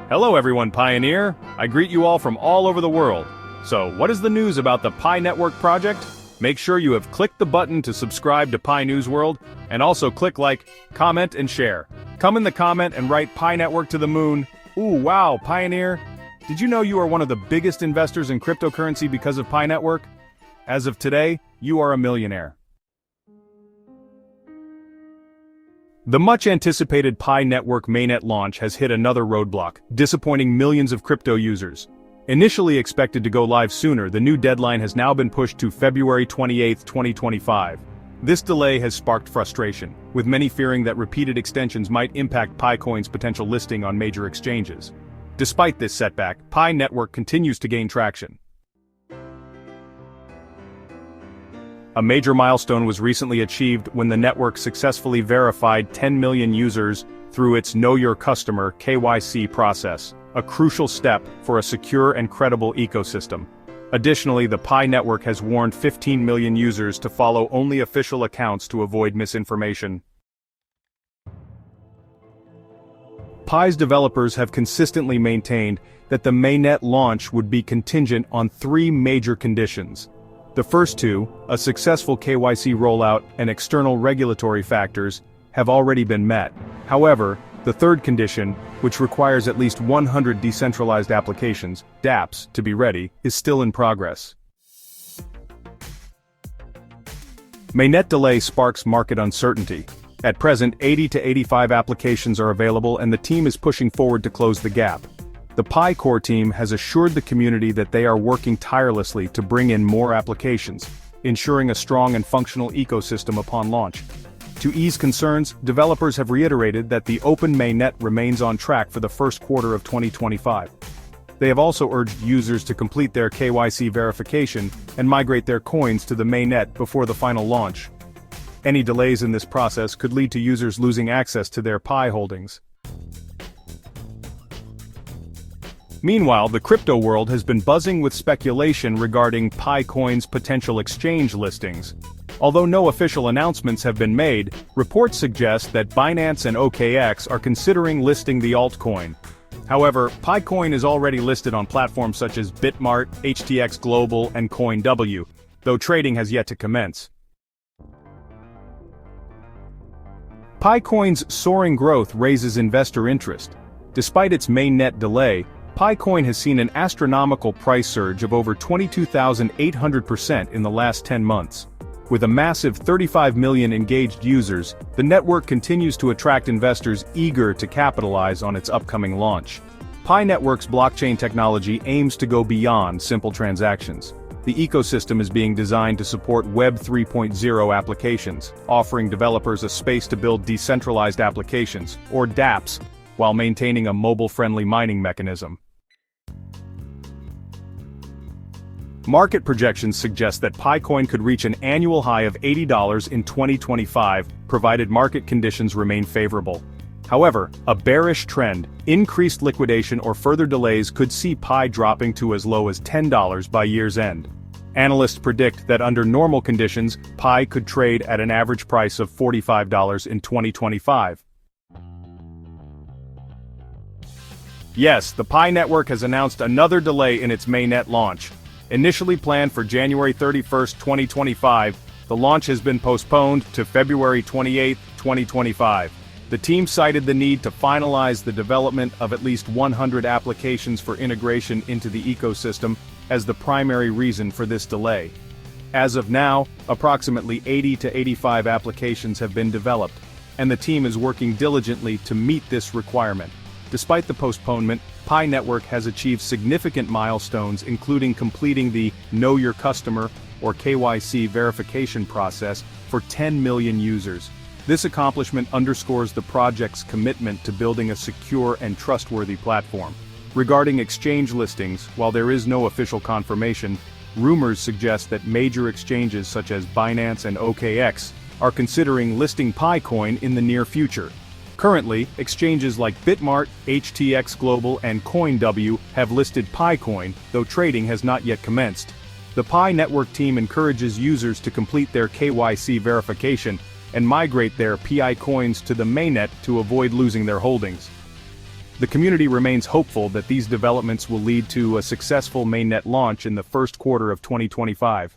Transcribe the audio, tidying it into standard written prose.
Hello everyone, Pioneer! I greet you all from all over the world. So, what is the news about the PiNetwork project? Make sure you have clicked the button to subscribe to Pi News World, and also click like, comment, and share. Come in the comment and write PiNetwork to the moon. Ooh, wow, Pioneer! Did you know you are one of the biggest investors in cryptocurrency because of PiNetwork? As of today, you are a millionaire. The much-anticipated PiNetwork mainnet launch has hit another roadblock, disappointing millions of crypto users. Initially expected to go live sooner, the new deadline has now been pushed to February 28, 2025. This delay has sparked frustration, with many fearing that repeated extensions might impact PiCoin's potential listing on major exchanges. Despite this setback, PiNetwork continues to gain traction. A major milestone was recently achieved when the network successfully verified 10 million users through its Know Your Customer (KYC) process, a crucial step for a secure and credible ecosystem. Additionally, the PiNetwork has warned 15 million users to follow only official accounts to avoid misinformation. Pi's developers have consistently maintained that the mainnet launch would be contingent on three major conditions. The first two, a successful KYC rollout and external regulatory factors, have already been met. However, the third condition, which requires at least 100 decentralized applications, dApps, to be ready, is still in progress. Mainnet delay sparks market uncertainty. At present, 80 to 85 applications are available and the team is pushing forward to close the gap. The Pi core team has assured the community that they are working tirelessly to bring in more applications, ensuring a strong and functional ecosystem upon launch. To ease concerns, developers have reiterated that the open mainnet remains on track for the first quarter of 2025. They have also urged users to complete their KYC verification and migrate their coins to the mainnet before the final launch. Any delays in this process could lead to users losing access to their Pi holdings. Meanwhile, the crypto world has been buzzing with speculation regarding PiCoin's potential exchange listings. Although no official announcements have been made, reports suggest that Binance and OKX are considering listing the altcoin. However, PiCoin is already listed on platforms such as Bitmart, HTX Global, and CoinW, though trading has yet to commence. PiCoin's soaring growth raises investor interest. Despite its mainnet delay, PiCoin has seen an astronomical price surge of over 22,800% in the last 10 months. With a massive 35 million engaged users, the network continues to attract investors eager to capitalize on its upcoming launch. PiNetwork's blockchain technology aims to go beyond simple transactions. The ecosystem is being designed to support Web 3.0 applications, offering developers a space to build decentralized applications, or dApps, while maintaining a mobile-friendly mining mechanism. Market projections suggest that PiCoin could reach an annual high of $80 in 2025, provided market conditions remain favorable. However, a bearish trend, increased liquidation or further delays could see Pi dropping to as low as $10 by year's end. Analysts predict that under normal conditions, Pi could trade at an average price of $45 in 2025. Yes, the PiNetwork has announced another delay in its mainnet launch. Initially planned for January 31, 2025, the launch has been postponed to February 28, 2025. The team cited the need to finalize the development of at least 100 applications for integration into the ecosystem as the primary reason for this delay. As of now, approximately 80 to 85 applications have been developed, and the team is working diligently to meet this requirement. Despite the postponement, PiNetwork has achieved significant milestones, including completing the Know Your Customer, or KYC verification process, for 10 million users. This accomplishment underscores the project's commitment to building a secure and trustworthy platform. Regarding exchange listings, while there is no official confirmation, rumors suggest that major exchanges such as Binance and OKX are considering listing PiCoin in the near future. Currently, exchanges like Bitmart, HTX Global, and CoinW have listed PiCoin, though trading has not yet commenced. The PiNetwork team encourages users to complete their KYC verification and migrate their PI coins to the mainnet to avoid losing their holdings. The community remains hopeful that these developments will lead to a successful mainnet launch in the first quarter of 2025.